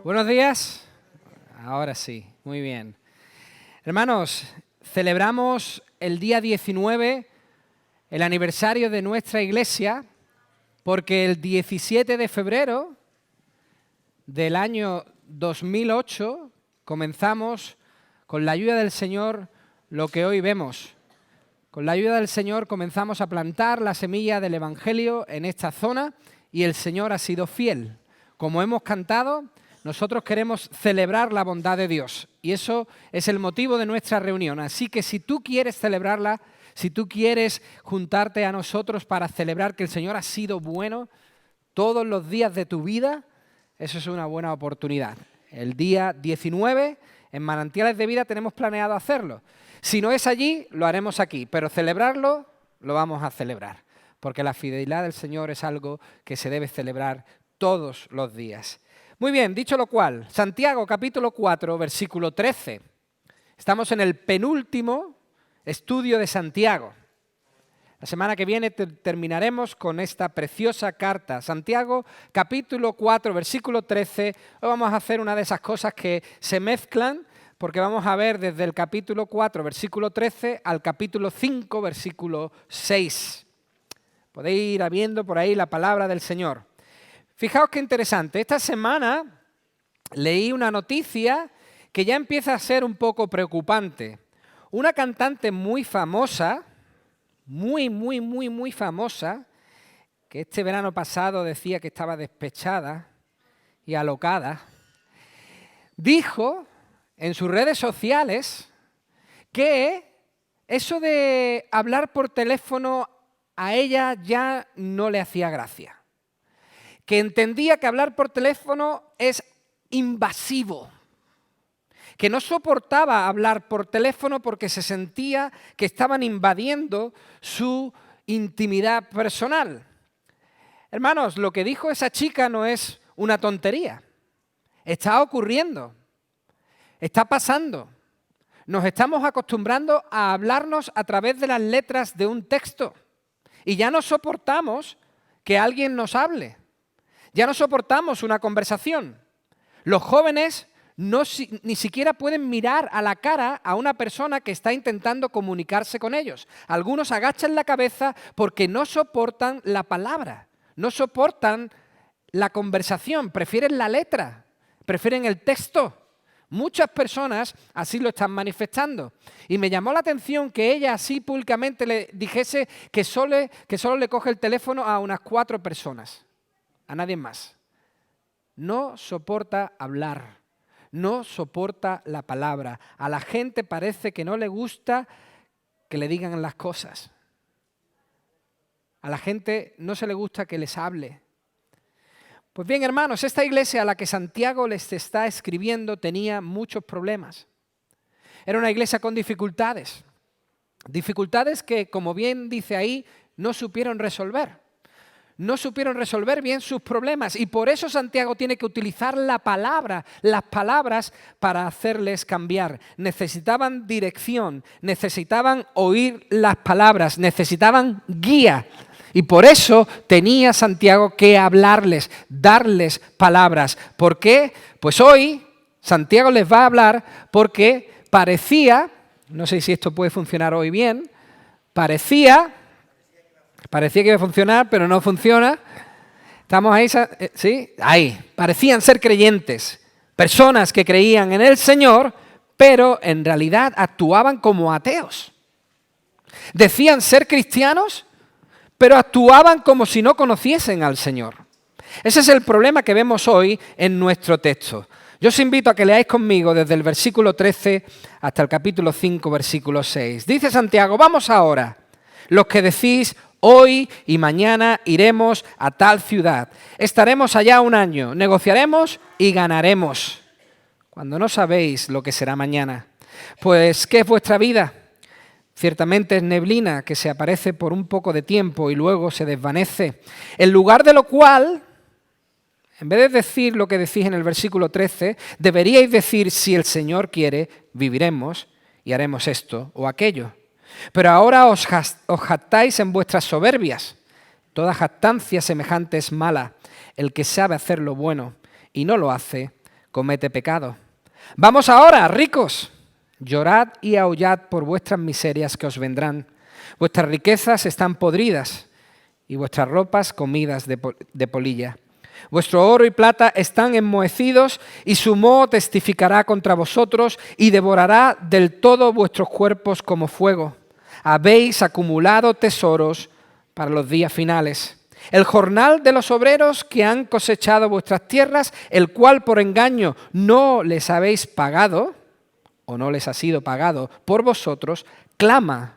Buenos días. Ahora sí, muy bien. Hermanos, celebramos el día 19, el aniversario de nuestra iglesia, porque el 17 de febrero del año 2008 comenzamos, con la ayuda del Señor, lo que hoy vemos. Con la ayuda del Señor comenzamos a plantar la semilla del Evangelio en esta zona y el Señor ha sido fiel. Como hemos cantado, nosotros queremos celebrar la bondad de Dios y eso es el motivo de nuestra reunión. Así que si tú quieres celebrarla, si tú quieres juntarte a nosotros para celebrar que el Señor ha sido bueno todos los días de tu vida, eso es una buena oportunidad. El día 19, en Manantiales de Vida, tenemos planeado hacerlo. Si no es allí, lo haremos aquí, pero celebrarlo, lo vamos a celebrar, porque la fidelidad del Señor es algo que se debe celebrar todos los días. Muy bien, dicho lo cual, Santiago capítulo 4, versículo 13. Estamos en el penúltimo estudio de Santiago. La semana que viene terminaremos con esta preciosa carta. Santiago capítulo 4, versículo 13. Hoy vamos a hacer una de esas cosas que se mezclan, porque vamos a ver desde el capítulo 4, versículo 13, al capítulo 5, versículo 6. Podéis ir viendo por ahí la palabra del Señor. Fijaos qué interesante. Esta semana leí una noticia que ya empieza a ser un poco preocupante. Una cantante muy famosa, muy famosa, que este verano pasado decía que estaba despechada y alocada, dijo en sus redes sociales que eso de hablar por teléfono a ella ya no le hacía gracia. Que entendía que hablar por teléfono es invasivo. Que no soportaba hablar por teléfono porque se sentía que estaban invadiendo su intimidad personal. Hermanos, lo que dijo esa chica no es una tontería. Está ocurriendo. Está pasando. Nos estamos acostumbrando a hablarnos a través de las letras de un texto. Y ya no soportamos que alguien nos hable. Ya no soportamos una conversación. Los jóvenes ni siquiera pueden mirar a la cara a una persona que está intentando comunicarse con ellos. Algunos agachan la cabeza porque no soportan la palabra, no soportan la conversación, prefieren la letra, prefieren el texto. Muchas personas así lo están manifestando. Y me llamó la atención que ella así públicamente le dijese que solo le coge el teléfono a unas 4 personas, a nadie más. No soporta hablar, no soporta la palabra. A la gente parece que no le gusta que le digan las cosas. A la gente no se le gusta que les hable. Pues bien, hermanos, esta iglesia a la que Santiago les está escribiendo tenía muchos problemas. Era una iglesia con dificultades. Dificultades que, como bien dice ahí, no supieron resolver. No supieron resolver bien sus problemas y por eso Santiago tiene que utilizar la palabra, las palabras para hacerles cambiar. Necesitaban dirección, necesitaban oír las palabras, necesitaban guía. Y por eso tenía Santiago que hablarles, darles palabras. ¿Por qué? Pues hoy Santiago les va a hablar porque parecía, no sé si esto puede funcionar hoy bien, parecía que iba a funcionar, pero no funciona. ¿Estamos ahí? ¿Sí? Ahí. Parecían ser creyentes, personas que creían en el Señor, pero en realidad actuaban como ateos. Decían ser cristianos, pero actuaban como si no conociesen al Señor. Ese es el problema que vemos hoy en nuestro texto. Yo os invito a que leáis conmigo desde el versículo 13 hasta el capítulo 5, versículo 6. Dice Santiago, vamos ahora, los que decís, hoy y mañana iremos a tal ciudad. Estaremos allá un año, negociaremos y ganaremos. Cuando no sabéis lo que será mañana. Pues, ¿qué es vuestra vida? Ciertamente es neblina que se aparece por un poco de tiempo y luego se desvanece. En lugar de lo cual, en vez de decir lo que decís en el versículo 13, deberíais decir, si el Señor quiere, viviremos y haremos esto o aquello. Pero ahora os jactáis en vuestras soberbias. Toda jactancia semejante es mala. El que sabe hacer lo bueno y no lo hace, comete pecado. Vamos ahora, ricos, llorad y aullad por vuestras miserias que os vendrán. Vuestras riquezas están podridas y vuestras ropas comidas de polilla. Vuestro oro y plata están enmohecidos y su moho testificará contra vosotros y devorará del todo vuestros cuerpos como fuego. Habéis acumulado tesoros para los días finales. El jornal de los obreros que han cosechado vuestras tierras, el cual por engaño no les habéis pagado, o no les ha sido pagado por vosotros, clama,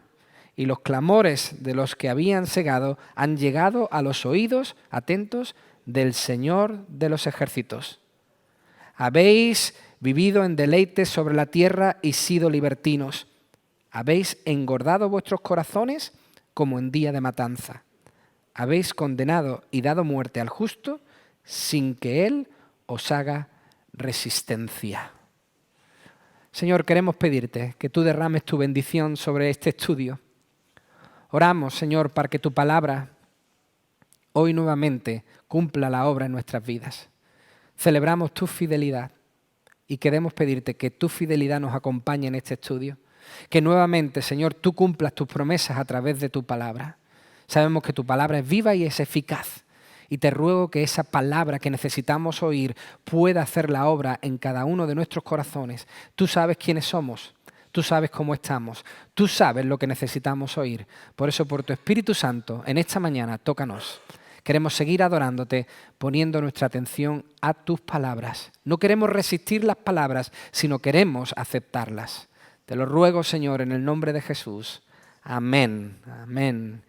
y los clamores de los que habían segado han llegado a los oídos atentos del Señor de los ejércitos. Habéis vivido en deleites sobre la tierra y sido libertinos. Habéis engordado vuestros corazones como en día de matanza. Habéis condenado y dado muerte al justo sin que él os haga resistencia. Señor, queremos pedirte que tú derrames tu bendición sobre este estudio. Oramos, Señor, para que tu palabra hoy nuevamente cumpla la obra en nuestras vidas. Celebramos tu fidelidad y queremos pedirte que tu fidelidad nos acompañe en este estudio. Que nuevamente, Señor, tú cumplas tus promesas a través de tu palabra. Sabemos que tu palabra es viva y es eficaz. Y te ruego que esa palabra que necesitamos oír pueda hacer la obra en cada uno de nuestros corazones. Tú sabes quiénes somos, tú sabes cómo estamos, tú sabes lo que necesitamos oír. Por eso, por tu Espíritu Santo, en esta mañana, tócanos. Queremos seguir adorándote, poniendo nuestra atención a tus palabras. No queremos resistir las palabras, sino queremos aceptarlas. Te lo ruego, Señor, en el nombre de Jesús. Amén. Amén.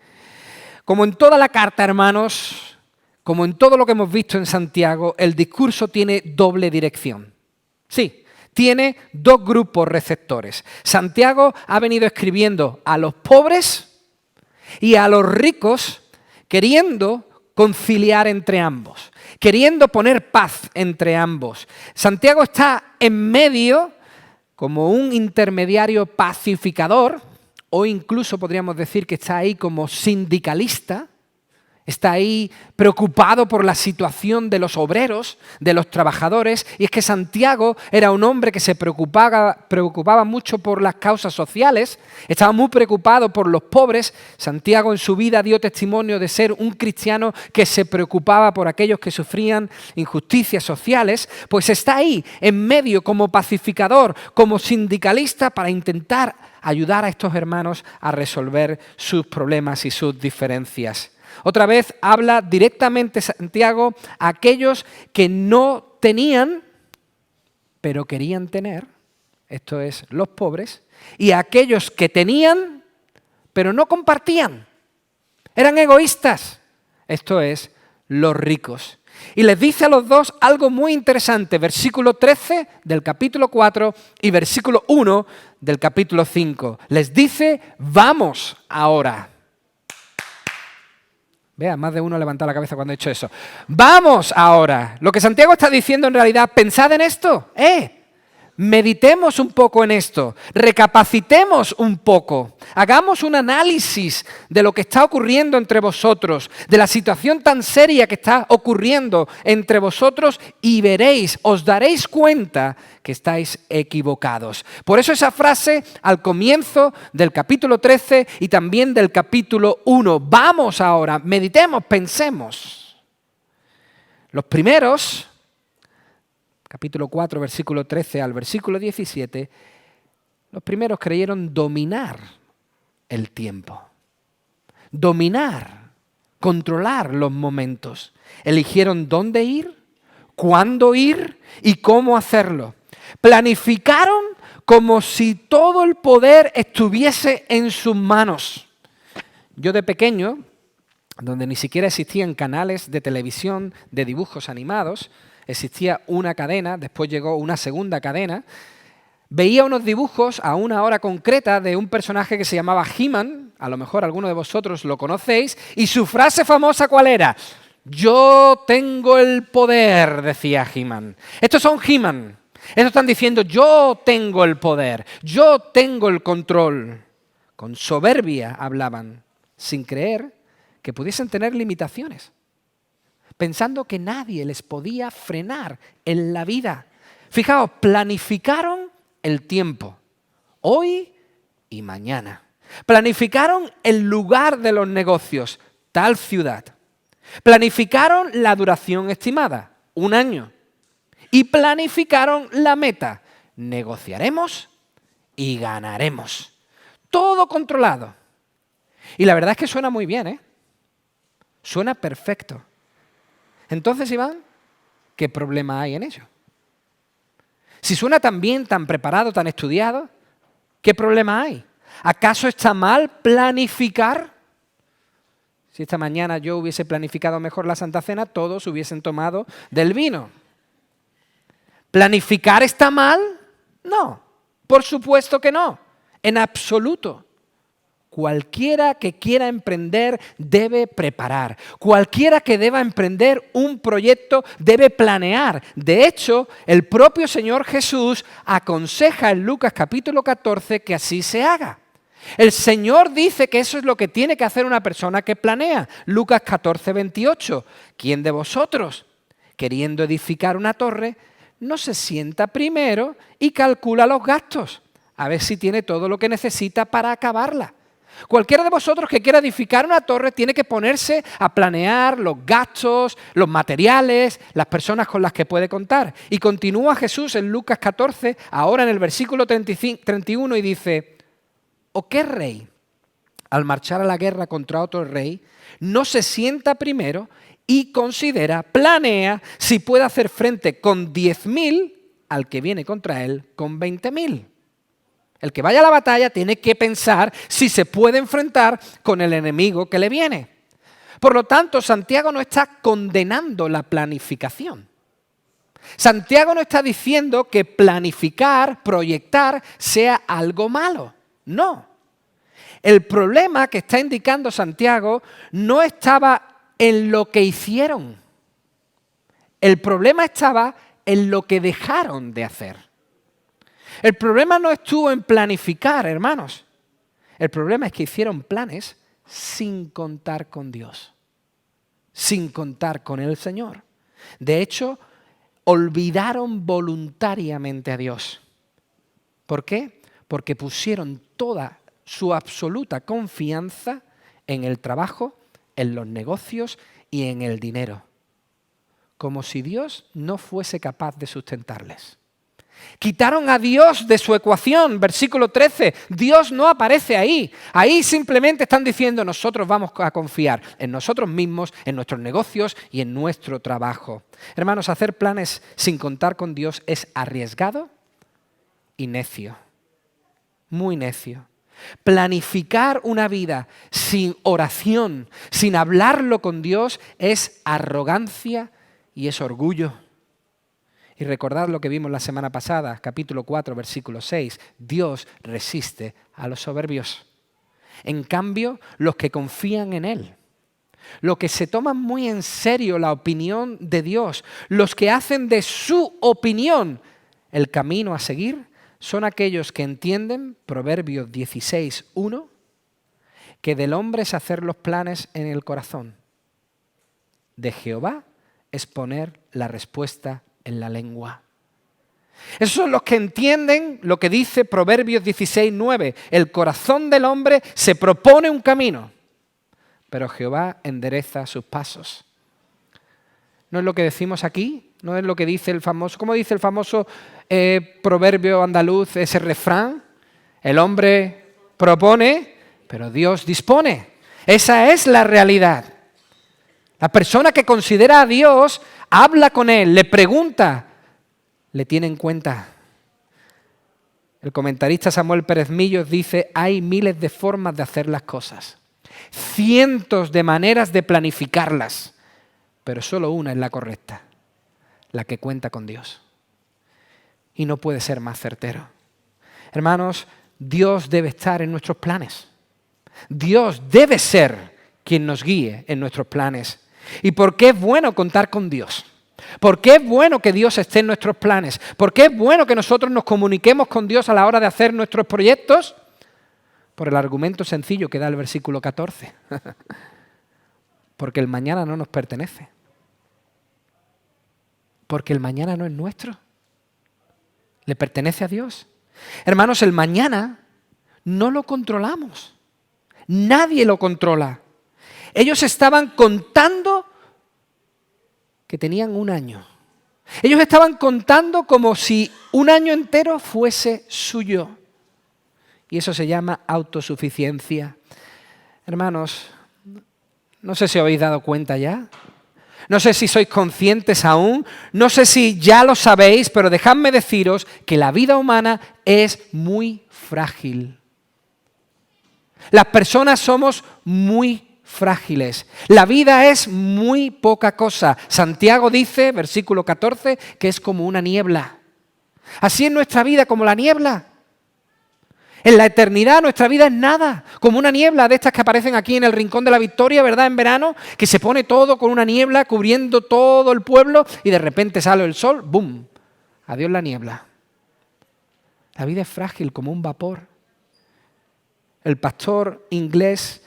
Como en toda la carta, hermanos, como en todo lo que hemos visto en Santiago, el discurso tiene doble dirección. Sí, tiene dos grupos receptores. Santiago ha venido escribiendo a los pobres y a los ricos, queriendo conciliar entre ambos, queriendo poner paz entre ambos. Santiago está en medio como un intermediario pacificador, o incluso podríamos decir que está ahí como sindicalista, está ahí preocupado por la situación de los obreros, de los trabajadores, y es que Santiago era un hombre que se preocupaba mucho por las causas sociales, estaba muy preocupado por los pobres. Santiago en su vida dio testimonio de ser un cristiano que se preocupaba por aquellos que sufrían injusticias sociales, pues está ahí en medio como pacificador, como sindicalista para intentar ayudar a estos hermanos a resolver sus problemas y sus diferencias. Otra vez habla directamente Santiago a aquellos que no tenían, pero querían tener, esto es, los pobres, y a aquellos que tenían, pero no compartían, eran egoístas, esto es, los ricos. Y les dice a los dos algo muy interesante, versículo 13 del capítulo 4 y versículo 1 del capítulo 5. Les dice, vamos ahora. Vea, más de uno ha levantado la cabeza cuando he hecho eso. Vamos ahora. Lo que Santiago está diciendo en realidad, pensad en esto. Meditemos un poco en esto. Recapacitemos un poco. Hagamos un análisis de lo que está ocurriendo entre vosotros, de la situación tan seria que está ocurriendo entre vosotros y veréis, os daréis cuenta que estáis equivocados. Por eso esa frase al comienzo del capítulo 13 y también del capítulo 1. Vamos ahora, meditemos, pensemos. Los primeros, capítulo 4, versículo 13 al versículo 17, los primeros creyeron dominar el tiempo. Dominar, controlar los momentos. Eligieron dónde ir, cuándo ir y cómo hacerlo. Planificaron como si todo el poder estuviese en sus manos. Yo de pequeño, donde ni siquiera existían canales de televisión de dibujos animados, existía una cadena, después llegó una segunda cadena, veía unos dibujos a una hora concreta de un personaje que se llamaba He-Man, a lo mejor alguno de vosotros lo conocéis, y su frase famosa, ¿cuál era? Yo tengo el poder, decía He-Man. Estos son He-Man. Estos están diciendo, yo tengo el poder, yo tengo el control. Con soberbia hablaban, sin creer que pudiesen tener limitaciones, pensando que nadie les podía frenar en la vida, Fijaos, planificaron el tiempo, hoy y mañana. Planificaron el lugar de los negocios, tal ciudad. Planificaron la duración estimada, 1 año. Y planificaron la meta, negociaremos y ganaremos. Todo controlado. Y la verdad es que suena muy bien, ¿eh? Suena perfecto. Entonces, Iván, ¿qué problema hay en ello? Si suena tan bien, tan preparado, tan estudiado, ¿qué problema hay? ¿Acaso está mal planificar? Si esta mañana yo hubiese planificado mejor la Santa Cena, todos hubiesen tomado del vino. ¿Planificar está mal? No, por supuesto que no, en absoluto. Cualquiera que quiera emprender debe preparar. Cualquiera que deba emprender un proyecto debe planear. De hecho, el propio Señor Jesús aconseja en Lucas capítulo 14 que así se haga. El Señor dice que eso es lo que tiene que hacer una persona que planea. Lucas 14, 28. ¿Quién de vosotros, queriendo edificar una torre, no se sienta primero y calcula los gastos, a ver si tiene todo lo que necesita para acabarla? Cualquiera de vosotros que quiera edificar una torre tiene que ponerse a planear los gastos, los materiales, las personas con las que puede contar. Y continúa Jesús en Lucas 14, ahora en el versículo 31, y dice: ¿o qué rey, al marchar a la guerra contra otro rey, no se sienta primero y considera, planea, si puede hacer frente con 10.000 al que viene contra él con 20.000? El que vaya a la batalla tiene que pensar si se puede enfrentar con el enemigo que le viene. Por lo tanto, Santiago no está condenando la planificación. Santiago no está diciendo que planificar, proyectar, sea algo malo. No. El problema que está indicando Santiago no estaba en lo que hicieron. El problema estaba en lo que dejaron de hacer. El problema no estuvo en planificar, hermanos. El problema es que hicieron planes sin contar con Dios, sin contar con el Señor. De hecho, olvidaron voluntariamente a Dios. ¿Por qué? Porque pusieron toda su absoluta confianza en el trabajo, en los negocios y en el dinero, como si Dios no fuese capaz de sustentarles. Quitaron a Dios de su ecuación, versículo 13. Dios no aparece ahí. Ahí simplemente están diciendo: nosotros vamos a confiar en nosotros mismos, en nuestros negocios y en nuestro trabajo. Hermanos, hacer planes sin contar con Dios es arriesgado y necio. Muy necio. Planificar una vida sin oración, sin hablarlo con Dios, es arrogancia y es orgullo. Y recordad lo que vimos la semana pasada, capítulo 4, versículo 6. Dios resiste a los soberbios. En cambio, los que confían en Él, los que se toman muy en serio la opinión de Dios, los que hacen de su opinión el camino a seguir, son aquellos que entienden, Proverbios 16, 1, que del hombre es hacer los planes en el corazón. De Jehová es poner la respuesta en la lengua. Esos son los que entienden lo que dice Proverbios 16, 9. El corazón del hombre se propone un camino, pero Jehová endereza sus pasos. ¿No es lo que decimos aquí? ¿No es lo que dice el famoso, cómo dice el famoso proverbio andaluz, ese refrán? El hombre propone, pero Dios dispone. Esa es la realidad. La persona que considera a Dios, habla con Él, le pregunta, le tiene en cuenta. El comentarista Samuel Pérez Millos dice: hay miles de formas de hacer las cosas, cientos de maneras de planificarlas, pero solo una es la correcta, la que cuenta con Dios. Y no puede ser más certero. Hermanos, Dios debe estar en nuestros planes. Dios debe ser quien nos guíe en nuestros planes. ¿Y por qué es bueno contar con Dios? ¿Por qué es bueno que Dios esté en nuestros planes? ¿Por qué es bueno que nosotros nos comuniquemos con Dios a la hora de hacer nuestros proyectos? Por el argumento sencillo que da el versículo 14. Porque el mañana no nos pertenece. Porque el mañana no es nuestro. le pertenece a Dios. Hermanos, el mañana no lo controlamos. Nadie lo controla. Ellos estaban contando que tenían un año. Ellos estaban contando como si un año entero fuese suyo. Y eso se llama autosuficiencia. Hermanos, no sé si os habéis dado cuenta ya. No sé si sois conscientes aún. No sé si ya lo sabéis, pero dejadme deciros que la vida humana es muy frágil. Las personas somos muy frágiles. La vida es muy poca cosa. Santiago dice, versículo 14, que es como una niebla. Así es nuestra vida, como la niebla. En la eternidad nuestra vida es nada, como una niebla de estas que aparecen aquí en el Rincón de la Victoria, ¿verdad? En verano, que se pone todo con una niebla cubriendo todo el pueblo y de repente sale el sol, ¡bum! Adiós la niebla. La vida es frágil como un vapor. El pastor inglés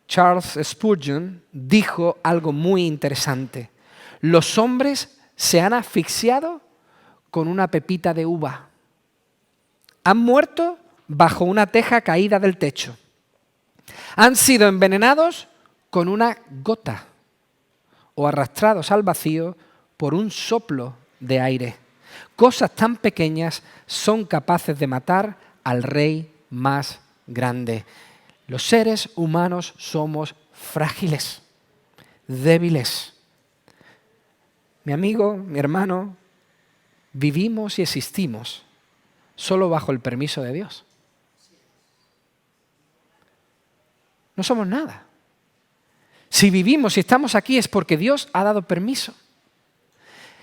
Charles Spurgeon dijo algo muy interesante. Los hombres se han asfixiado con una pepita de uva. Han muerto bajo una teja caída del techo. Han sido envenenados con una gota o arrastrados al vacío por un soplo de aire. Cosas tan pequeñas son capaces de matar al rey más grande. Los seres humanos somos frágiles, débiles. Mi amigo, mi hermano, vivimos y existimos solo bajo el permiso de Dios. No somos nada. Si vivimos y estamos aquí es porque Dios ha dado permiso.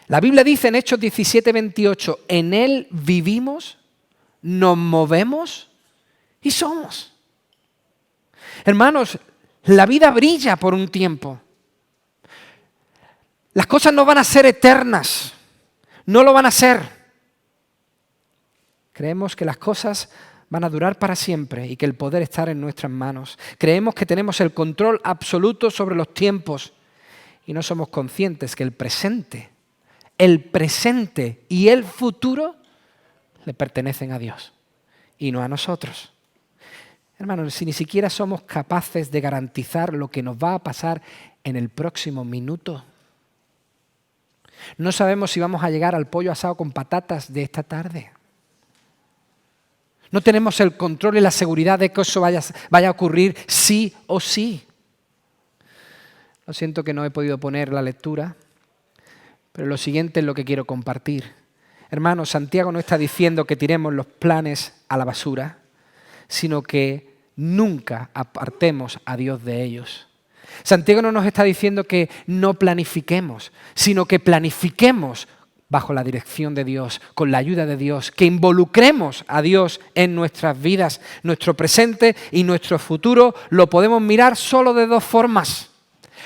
La Biblia dice en Hechos 17:28, en Él vivimos, nos movemos y somos. Hermanos, la vida brilla por un tiempo. Las cosas no van a ser eternas, no lo van a ser. Creemos que las cosas van a durar para siempre y que el poder está en nuestras manos. Creemos que tenemos el control absoluto sobre los tiempos y no somos conscientes que el presente y el futuro le pertenecen a Dios y no a nosotros. Hermanos, si ni siquiera somos capaces de garantizar lo que nos va a pasar en el próximo minuto, no sabemos si vamos a llegar al pollo asado con patatas de esta tarde. No tenemos el control y la seguridad de que eso vaya a ocurrir sí o sí. Lo siento que no he podido poner la lectura, pero lo siguiente es lo que quiero compartir. Hermanos, Santiago no está diciendo que tiremos los planes a la basura, sino que nunca apartemos a Dios de ellos. Santiago no nos está diciendo que no planifiquemos, sino que planifiquemos bajo la dirección de Dios, con la ayuda de Dios, que involucremos a Dios en nuestras vidas. Nuestro presente y nuestro futuro lo podemos mirar solo de dos formas.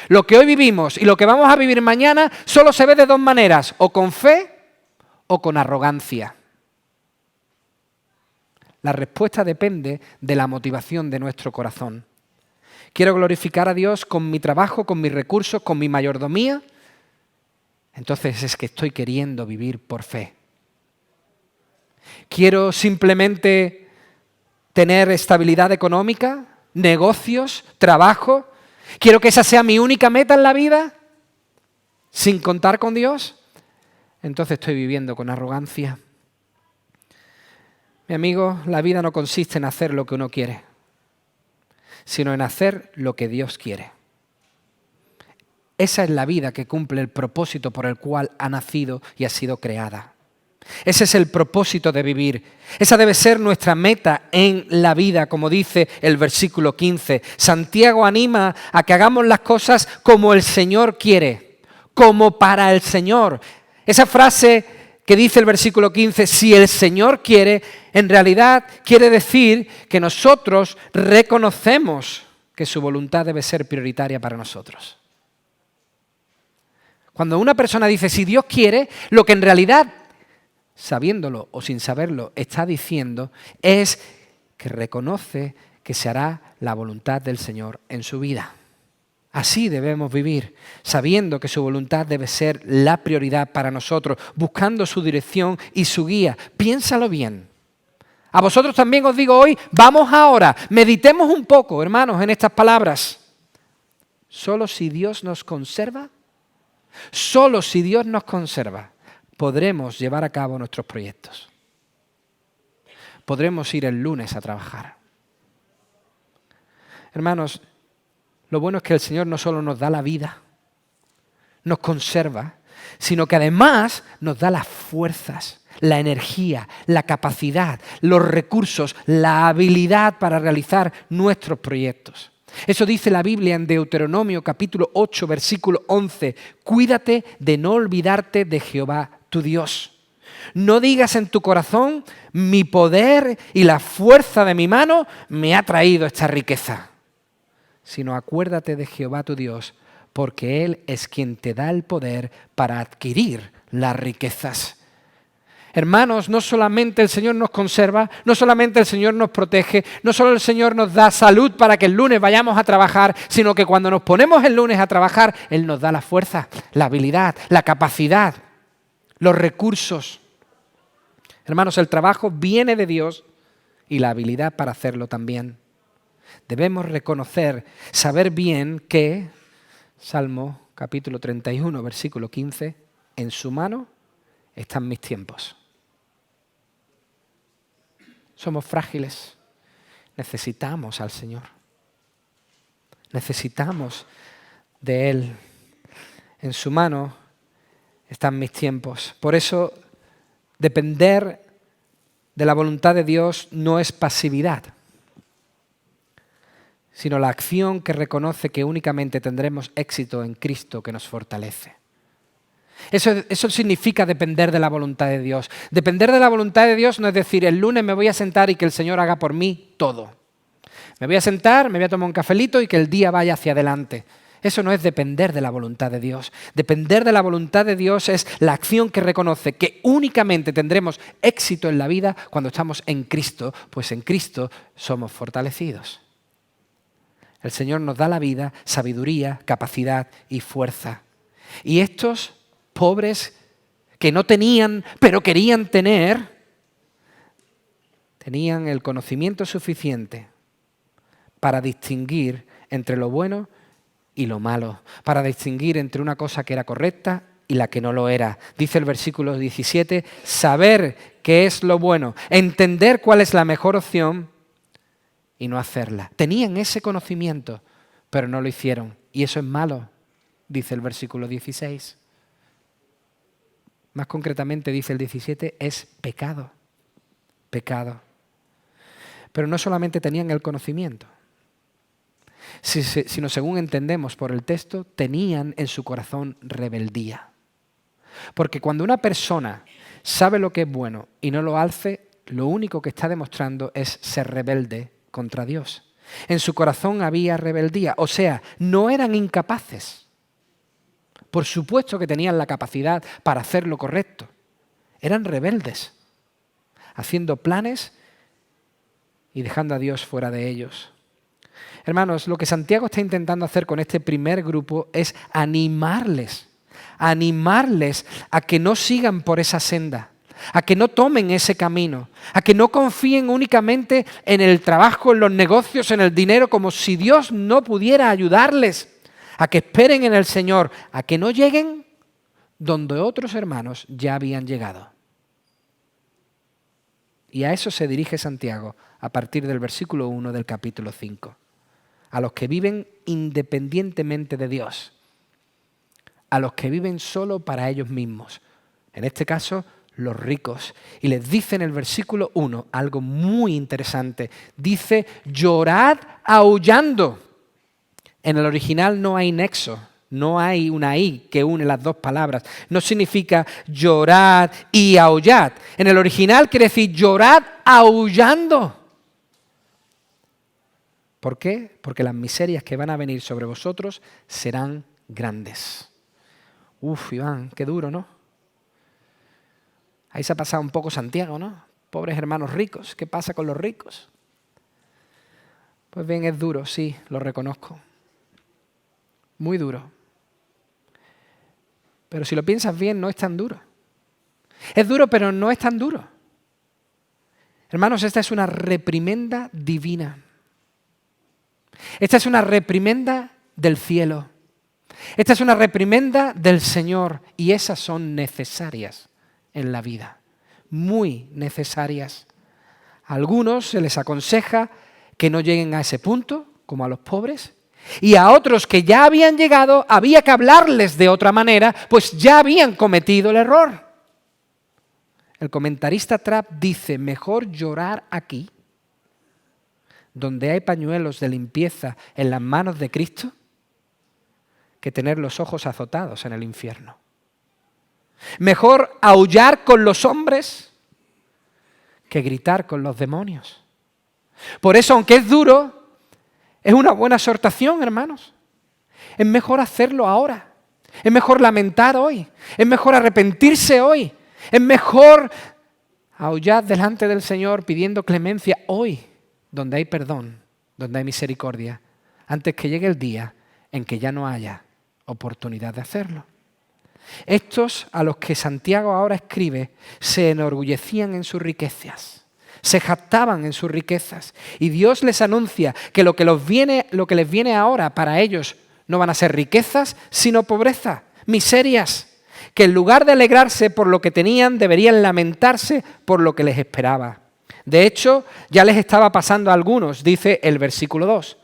Lo que hoy vivimos y lo que vamos a vivir mañana solo se ve de dos maneras, o con fe o con arrogancia. La respuesta depende de la motivación de nuestro corazón. ¿Quiero glorificar a Dios con mi trabajo, con mis recursos, con mi mayordomía? Entonces es que estoy queriendo vivir por fe. ¿Quiero simplemente tener estabilidad económica, negocios, trabajo? ¿Quiero que esa sea mi única meta en la vida? ¿Sin contar con Dios? Entonces estoy viviendo con arrogancia. Mi amigo, la vida no consiste en hacer lo que uno quiere, sino en hacer lo que Dios quiere. Esa es la vida que cumple el propósito por el cual ha nacido y ha sido creada. Ese es el propósito de vivir. Esa debe ser nuestra meta en la vida, como dice el versículo 15. Santiago anima a que hagamos las cosas como el Señor quiere, como para el Señor. Esa frase que dice el versículo 15, si el Señor quiere, en realidad quiere decir que nosotros reconocemos que su voluntad debe ser prioritaria para nosotros. Cuando una persona dice, si Dios quiere, lo que en realidad, sabiéndolo o sin saberlo, está diciendo es que reconoce que se hará la voluntad del Señor en su vida. Así debemos vivir, sabiendo que su voluntad debe ser la prioridad para nosotros, buscando su dirección y su guía. Piénsalo bien. A vosotros también os digo hoy, vamos ahora, meditemos un poco, hermanos, en estas palabras. Solo si Dios nos conserva, podremos llevar a cabo nuestros proyectos. Podremos ir el lunes a trabajar. Hermanos, lo bueno es que el Señor no solo nos da la vida, nos conserva, sino que además nos da las fuerzas, la energía, la capacidad, los recursos, la habilidad para realizar nuestros proyectos. Eso dice la Biblia en Deuteronomio capítulo 8, versículo 11. Cuídate de no olvidarte de Jehová tu Dios. No digas en tu corazón, mi poder y la fuerza de mi mano me ha traído esta riqueza. Sino acuérdate de Jehová tu Dios, porque Él es quien te da el poder para adquirir las riquezas. Hermanos, no solamente el Señor nos conserva, no solamente el Señor nos protege, no solo el Señor nos da salud para que el lunes vayamos a trabajar, sino que cuando nos ponemos el lunes a trabajar, Él nos da la fuerza, la habilidad, la capacidad, los recursos. Hermanos, el trabajo viene de Dios y la habilidad para hacerlo también. Debemos reconocer, saber bien que, Salmo capítulo 31, versículo 15, en su mano están mis tiempos. Somos frágiles, necesitamos al Señor, necesitamos de Él. En su mano están mis tiempos. Por eso, depender de la voluntad de Dios no es pasividad, sino la acción que reconoce que únicamente tendremos éxito en Cristo que nos fortalece. Eso significa depender de la voluntad de Dios. Depender de la voluntad de Dios no es decir, el lunes me voy a sentar y que el Señor haga por mí todo. Me voy a sentar, me voy a tomar un cafelito y que el día vaya hacia adelante. Eso no es depender de la voluntad de Dios. Depender de la voluntad de Dios es la acción que reconoce que únicamente tendremos éxito en la vida cuando estamos en Cristo, pues en Cristo somos fortalecidos. El Señor nos da la vida, sabiduría, capacidad y fuerza. Y estos pobres que no tenían, pero querían tener, tenían el conocimiento suficiente para distinguir entre lo bueno y lo malo, para distinguir entre una cosa que era correcta y la que no lo era. Dice el versículo 17, saber qué es lo bueno, entender cuál es la mejor opción y no hacerla. Tenían ese conocimiento, pero no lo hicieron. Y eso es malo, dice el versículo 16. Más concretamente, dice el 17, es pecado. Pecado. Pero no solamente tenían el conocimiento, sino según entendemos por el texto, tenían en su corazón rebeldía. Porque cuando una persona sabe lo que es bueno y no lo hace, lo único que está demostrando es ser rebelde contra Dios. En su corazón había rebeldía, o sea, no eran incapaces. Por supuesto que tenían la capacidad para hacer lo correcto. Eran rebeldes, haciendo planes y dejando a Dios fuera de ellos. Hermanos, lo que Santiago está intentando hacer con este primer grupo es animarles a que no sigan por esa senda, a que no tomen ese camino, a que no confíen únicamente en el trabajo, en los negocios, en el dinero, como si Dios no pudiera ayudarles, a que esperen en el Señor, a que no lleguen donde otros hermanos ya habían llegado. Y a eso se dirige Santiago a partir del versículo 1 del capítulo 5. A los que viven independientemente de Dios, a los que viven solo para ellos mismos, en este caso los ricos. Y les dice en el versículo 1 algo muy interesante. Dice, llorad aullando. En el original no hay nexo, no hay una I que une las dos palabras. No significa llorad y aullad. En el original quiere decir llorad aullando. ¿Por qué? Porque las miserias que van a venir sobre vosotros serán grandes. Uf, Iván, qué duro, ¿no? Ahí se ha pasado un poco Santiago, ¿no? Pobres hermanos ricos, ¿qué pasa con los ricos? Pues bien, es duro, sí, lo reconozco. muy duro. Pero si lo piensas bien, no es tan duro. Es duro, pero no es tan duro. Hermanos, esta es una reprimenda divina. Esta es una reprimenda del cielo. Esta es una reprimenda del Señor y esas son necesarias en la vida, muy necesarias. A algunos se les aconseja que no lleguen a ese punto, como a los pobres, y a otros que ya habían llegado había que hablarles de otra manera, pues ya habían cometido el error. El comentarista Trapp dice, mejor llorar aquí, donde hay pañuelos de limpieza en las manos de Cristo, que tener los ojos azotados en el infierno. Mejor aullar con los hombres que gritar con los demonios. Por eso, aunque es duro, es una buena exhortación, hermanos. Es mejor hacerlo ahora. Es mejor lamentar hoy. Es mejor arrepentirse hoy. Es mejor aullar delante del Señor pidiendo clemencia hoy, donde hay perdón, donde hay misericordia, antes que llegue el día en que ya no haya oportunidad de hacerlo. Estos a los que Santiago ahora escribe se enorgullecían en sus riquezas, se jactaban en sus riquezas y Dios les anuncia que lo que les viene ahora para ellos no van a ser riquezas, sino pobreza, miserias, que en lugar de alegrarse por lo que tenían, deberían lamentarse por lo que les esperaba. De hecho, ya les estaba pasando a algunos, dice el versículo 2.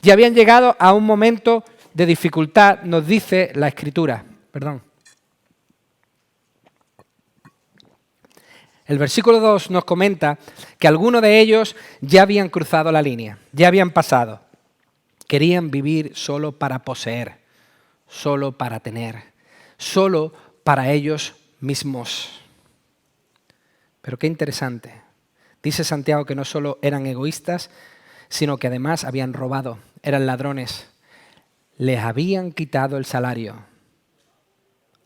Ya habían llegado a un momento de dificultad, nos dice la Escritura. El versículo 2 nos comenta que algunos de ellos ya habían cruzado la línea, ya habían pasado. Querían vivir solo para poseer, solo para tener, solo para ellos mismos. Pero qué interesante. Dice Santiago que no solo eran egoístas, sino que además habían robado, eran ladrones. Les habían quitado el salario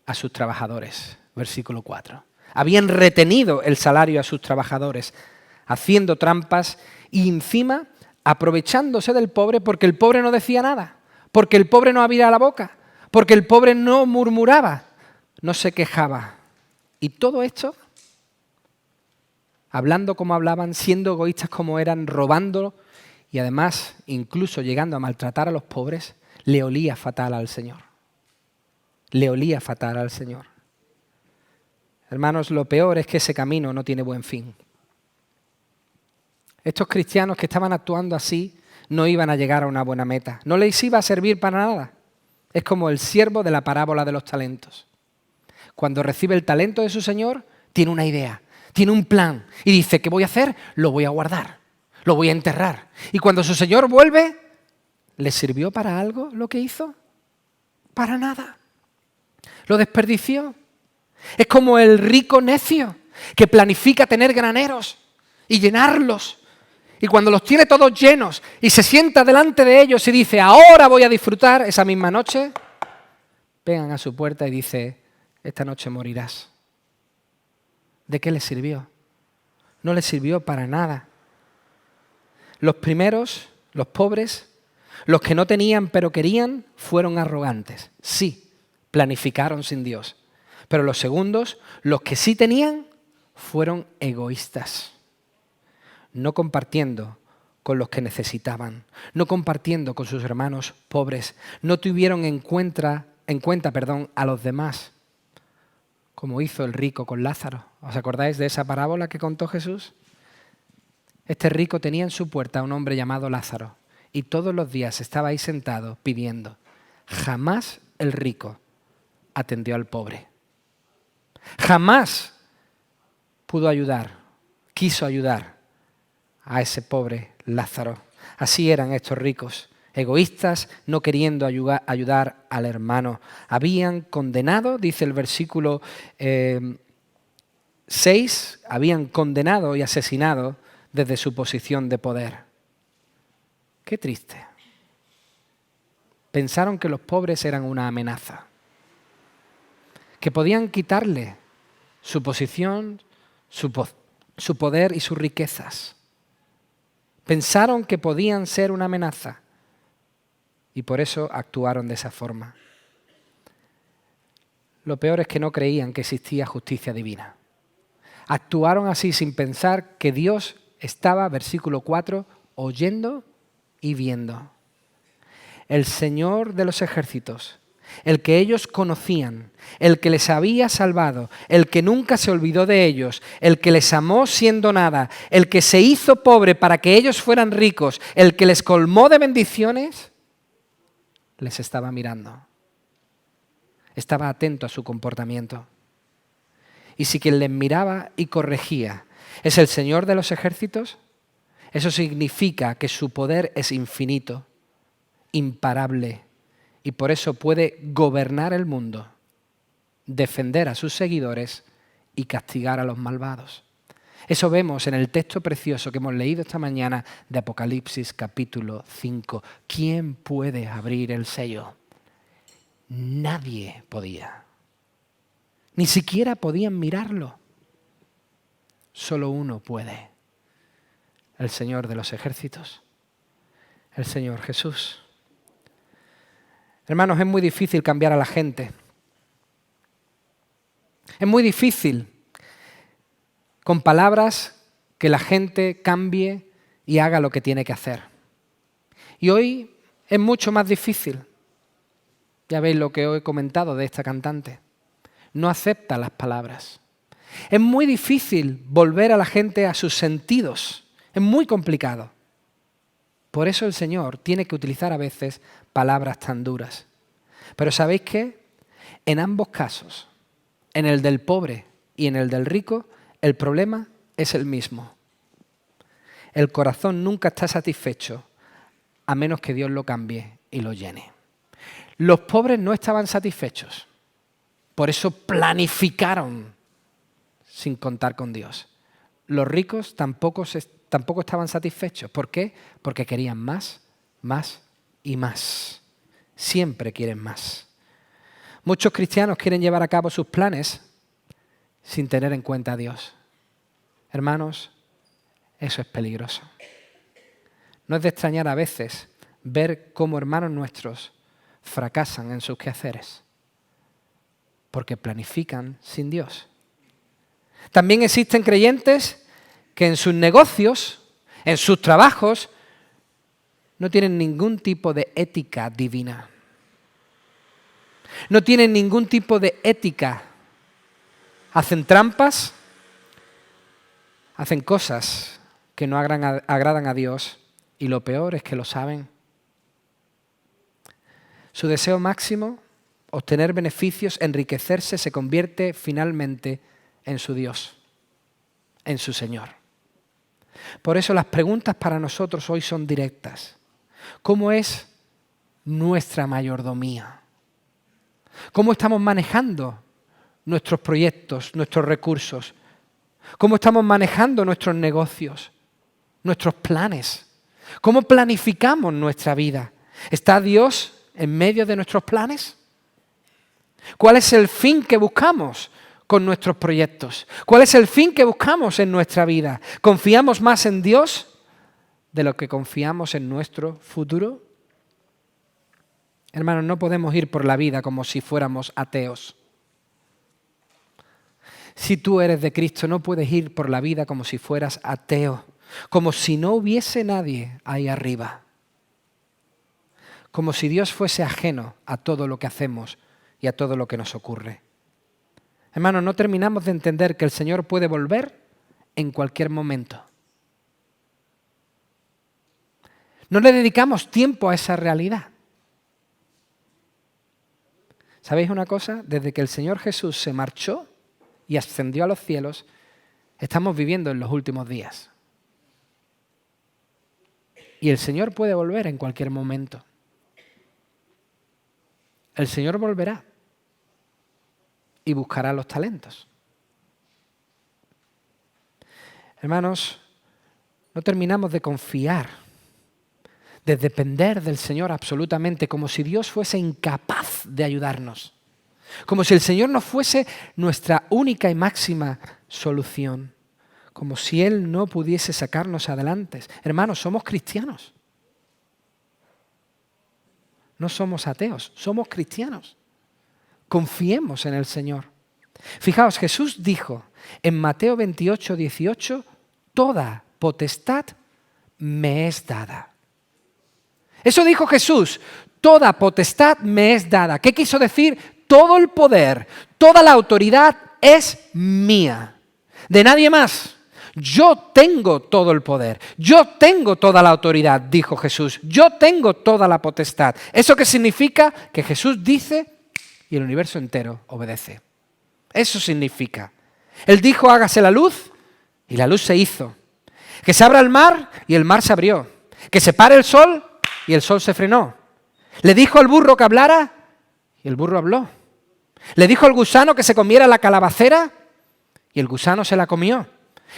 a sus trabajadores. Versículo 4. Habían retenido el salario a sus trabajadores, haciendo trampas y encima aprovechándose del pobre porque el pobre no decía nada, porque el pobre no abría la boca, porque el pobre no murmuraba, no se quejaba. Y todo esto, hablando como hablaban, siendo egoístas como eran, robando y además incluso llegando a maltratar a los pobres, le olía fatal al Señor. Le olía fatal al Señor. Hermanos, lo peor es que ese camino no tiene buen fin. Estos cristianos que estaban actuando así no iban a llegar a una buena meta. No les iba a servir para nada. Es como el siervo de la parábola de los talentos. Cuando recibe el talento de su Señor, tiene una idea, tiene un plan y dice, ¿qué voy a hacer? Lo voy a guardar, lo voy a enterrar. Y cuando su Señor vuelve, ¿le sirvió para algo lo que hizo? Para nada. Lo desperdició. Es como el rico necio que planifica tener graneros y llenarlos. Y cuando los tiene todos llenos y se sienta delante de ellos y dice, ahora voy a disfrutar, esa misma noche, pegan a su puerta y dice, esta noche morirás. ¿De qué le sirvió? No le sirvió para nada. Los primeros, los pobres, los que no tenían pero querían, fueron arrogantes. Sí, planificaron sin Dios. Pero los segundos, los que sí tenían, fueron egoístas. No compartiendo con los que necesitaban, no compartiendo con sus hermanos pobres, no tuvieron en cuenta a los demás, como hizo el rico con Lázaro. ¿Os acordáis de esa parábola que contó Jesús? Este rico tenía en su puerta a un hombre llamado Lázaro y todos los días estaba ahí sentado pidiendo. Jamás el rico atendió al pobre. Jamás pudo ayudar, quiso ayudar a ese pobre Lázaro. Así eran estos ricos, egoístas, no queriendo ayudar al hermano. Habían condenado, dice el versículo 6, habían condenado y asesinado desde su posición de poder. Qué triste. Pensaron que los pobres eran una amenaza, que podían quitarle su posición, su poder y sus riquezas. Pensaron que podían ser una amenaza. y por eso actuaron de esa forma. Lo peor es que no creían que existía justicia divina. Actuaron así sin pensar que Dios estaba, versículo 4, oyendo y viendo. El Señor de los ejércitos, el que ellos conocían, el que les había salvado, el que nunca se olvidó de ellos, el que les amó siendo nada, el que se hizo pobre para que ellos fueran ricos, el que les colmó de bendiciones, les estaba mirando. Estaba atento a su comportamiento. Y si quien les miraba y corregía es el Señor de los ejércitos, eso significa que su poder es infinito, imparable, y por eso puede gobernar el mundo, defender a sus seguidores y castigar a los malvados. Eso vemos en el texto precioso que hemos leído esta mañana de Apocalipsis capítulo 5. ¿Quién puede abrir el sello? Nadie podía. Ni siquiera podían mirarlo. Solo uno puede. El Señor de los ejércitos. El Señor Jesús. Hermanos, es muy difícil cambiar a la gente. Es muy difícil con palabras que la gente cambie y haga lo que tiene que hacer. Y hoy es mucho más difícil. Ya veis lo que os he comentado de esta cantante. No acepta las palabras. Es muy difícil volver a la gente a sus sentidos. Es muy complicado. Por eso el Señor tiene que utilizar a veces palabras tan duras. Pero ¿sabéis qué? En ambos casos, en el del pobre y en el del rico, el problema es el mismo. El corazón nunca está satisfecho a menos que Dios lo cambie y lo llene. Los pobres no estaban satisfechos. Por eso planificaron sin contar con Dios. Los ricos tampoco estaban satisfechos. ¿Por qué? Porque querían más, más y más. Siempre quieren más. Muchos cristianos quieren llevar a cabo sus planes sin tener en cuenta a Dios. Hermanos, eso es peligroso. No es de extrañar a veces ver cómo hermanos nuestros fracasan en sus quehaceres, porque planifican sin Dios. También existen creyentes que en sus negocios, en sus trabajos, no tienen ningún tipo de ética divina. No tienen ningún tipo de ética. Hacen trampas, hacen cosas que no agradan a Dios y lo peor es que lo saben. Su deseo máximo, obtener beneficios, enriquecerse, se convierte finalmente en su Dios, en su Señor. Por eso las preguntas para nosotros hoy son directas. ¿Cómo es nuestra mayordomía? ¿Cómo estamos manejando nuestros proyectos, nuestros recursos? ¿Cómo estamos manejando nuestros negocios, nuestros planes? ¿Cómo planificamos nuestra vida? ¿Está Dios en medio de nuestros planes? ¿Cuál es el fin que buscamos con nuestros proyectos? ¿Cuál es el fin que buscamos en nuestra vida? ¿Confiamos más en Dios de lo que confiamos en nuestro futuro? Hermanos, no podemos ir por la vida como si fuéramos ateos. Si tú eres de Cristo, no puedes ir por la vida como si fueras ateo, como si no hubiese nadie ahí arriba. Como si Dios fuese ajeno a todo lo que hacemos y a todo lo que nos ocurre. Hermanos, no terminamos de entender que el Señor puede volver en cualquier momento. No le dedicamos tiempo a esa realidad. ¿Sabéis una cosa? Desde que el Señor Jesús se marchó y ascendió a los cielos, estamos viviendo en los últimos días. Y el Señor puede volver en cualquier momento. El Señor volverá y buscará los talentos. Hermanos, no terminamos de confiar, de depender del Señor absolutamente, como si Dios fuese incapaz de ayudarnos, como si el Señor no fuese nuestra única y máxima solución, como si Él no pudiese sacarnos adelante. Hermanos, somos cristianos. No somos ateos, somos cristianos. Confiemos en el Señor. Fijaos, Jesús dijo en Mateo 28, 18, toda potestad me es dada. Eso dijo Jesús, toda potestad me es dada. ¿Qué quiso decir? Todo el poder, toda la autoridad es mía, de nadie más. Yo tengo todo el poder, yo tengo toda la autoridad, dijo Jesús. Yo tengo toda la potestad. ¿Eso qué significa? Que Jesús dice y el universo entero obedece. Eso significa. Él dijo, hágase la luz, y la luz se hizo. Que se abra el mar, y el mar se abrió. Que se pare el sol, y el sol se frenó. Le dijo al burro que hablara, y el burro habló. Le dijo al gusano que se comiera la calabacera, y el gusano se la comió.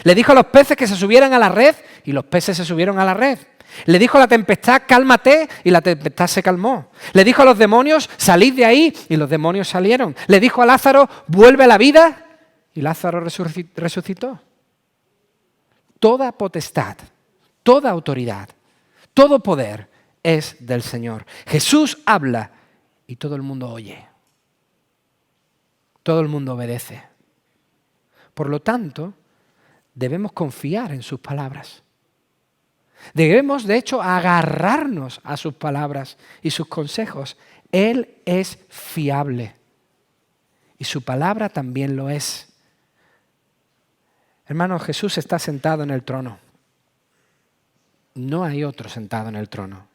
Le dijo a los peces que se subieran a la red, y los peces se subieron a la red. Le dijo a la tempestad, cálmate, y la tempestad se calmó. Le dijo a los demonios, salid de ahí, y los demonios salieron. Le dijo a Lázaro, vuelve a la vida, y Lázaro resucitó. Toda potestad, toda autoridad, todo poder es del Señor. Jesús habla y todo el mundo oye. Todo el mundo obedece. Por lo tanto, debemos confiar en sus palabras. Debemos, de hecho, agarrarnos a sus palabras y sus consejos. Él es fiable y su palabra también lo es. Hermanos, Jesús está sentado en el trono. No hay otro sentado en el trono.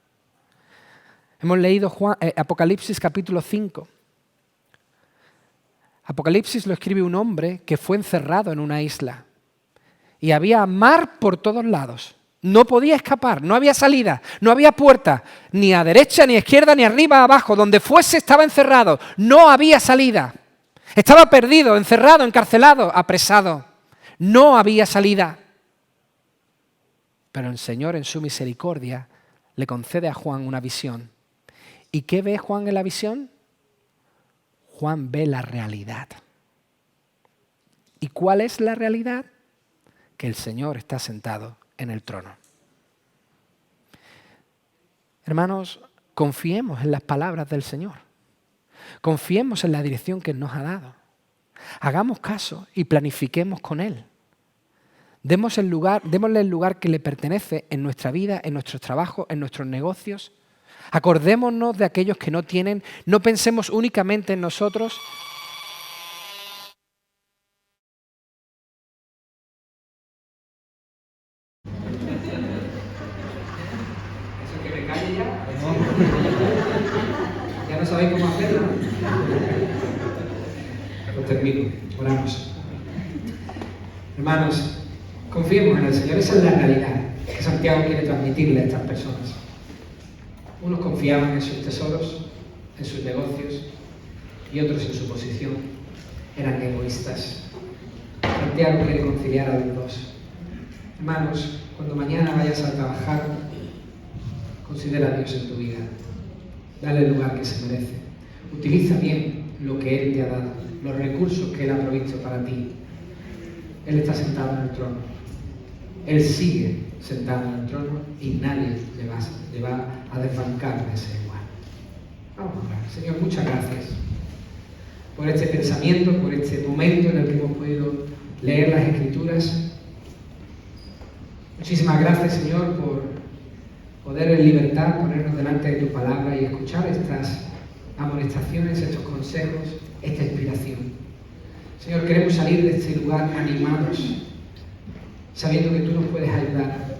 Hemos leído Apocalipsis capítulo 5. Apocalipsis lo escribe un hombre que fue encerrado en una isla. Y había mar por todos lados. No podía escapar, no había salida, no había puerta, ni a derecha, ni a izquierda, ni arriba, abajo. Donde fuese estaba encerrado, no había salida. Estaba perdido, encerrado, encarcelado, apresado. No había salida. Pero el Señor en su misericordia le concede a Juan una visión. ¿Y qué ve Juan en la visión? Juan ve la realidad. ¿Y cuál es la realidad? Que el Señor está sentado en el trono. Hermanos, confiemos en las palabras del Señor. Confiemos en la dirección que Él nos ha dado. Hagamos caso y planifiquemos con Él. Démosle el lugar que le pertenece en nuestra vida, en nuestros trabajos, en nuestros negocios. Acordémonos de aquellos que no tienen. No pensemos únicamente en nosotros. ¿Eso que me calle ya? ¿Ya no sabéis cómo hacerlo? Pues termino. Oramos. Hermanos, confiemos en el Señor. Esa es la realidad que Santiago quiere transmitirle a estas personas. Unos confiaban en sus tesoros, en sus negocios, y otros en su posición. Eran egoístas. Santiago quiere conciliar a los dos. Hermanos, cuando mañana vayas a trabajar, considera a Dios en tu vida. Dale el lugar que se merece. Utiliza bien lo que Él te ha dado, los recursos que Él ha provisto para ti. Él está sentado en el trono. Él sigue sentado en el trono y nadie le va a desbancar de ese lugar. Vamos a orar. Señor, muchas gracias por este pensamiento, por este momento en el que hemos podido leer las Escrituras. Muchísimas gracias, Señor, por poder en libertad ponernos delante de tu palabra y escuchar estas amonestaciones, estos consejos, esta inspiración. Señor, queremos salir de este lugar animados, sabiendo que tú nos puedes ayudar.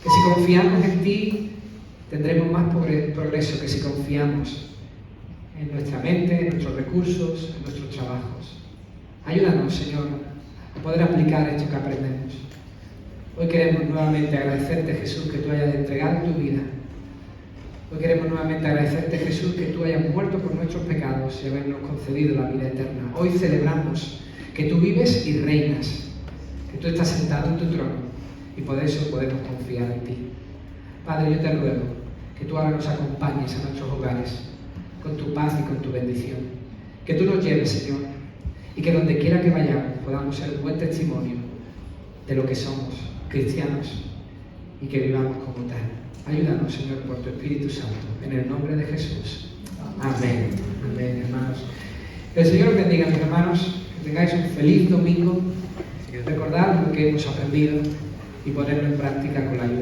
Que si confiamos en ti, tendremos más progreso que si confiamos en nuestra mente, en nuestros recursos, en nuestros trabajos. Ayúdanos, Señor, a poder aplicar esto que aprendemos. Hoy queremos nuevamente agradecerte, Jesús, que tú hayas entregado tu vida. Hoy queremos nuevamente agradecerte, Jesús, que tú hayas muerto por nuestros pecados y habernos concedido la vida eterna. Hoy celebramos que tú vives y reinas, que tú estás sentado en tu trono y por eso podemos confiar en ti. Padre, yo te ruego que tú ahora nos acompañes a nuestros hogares con tu paz y con tu bendición. Que tú nos lleves, Señor, y que donde quiera que vayamos podamos ser un buen testimonio de lo que somos, cristianos, y que vivamos como tal. Ayúdanos, Señor, por tu Espíritu Santo, en el nombre de Jesús. Amén. Amén, hermanos. El Señor os bendiga, mis hermanos. Que tengáis un feliz domingo. Recordad lo que hemos aprendido y ponerlo en práctica con la ayuda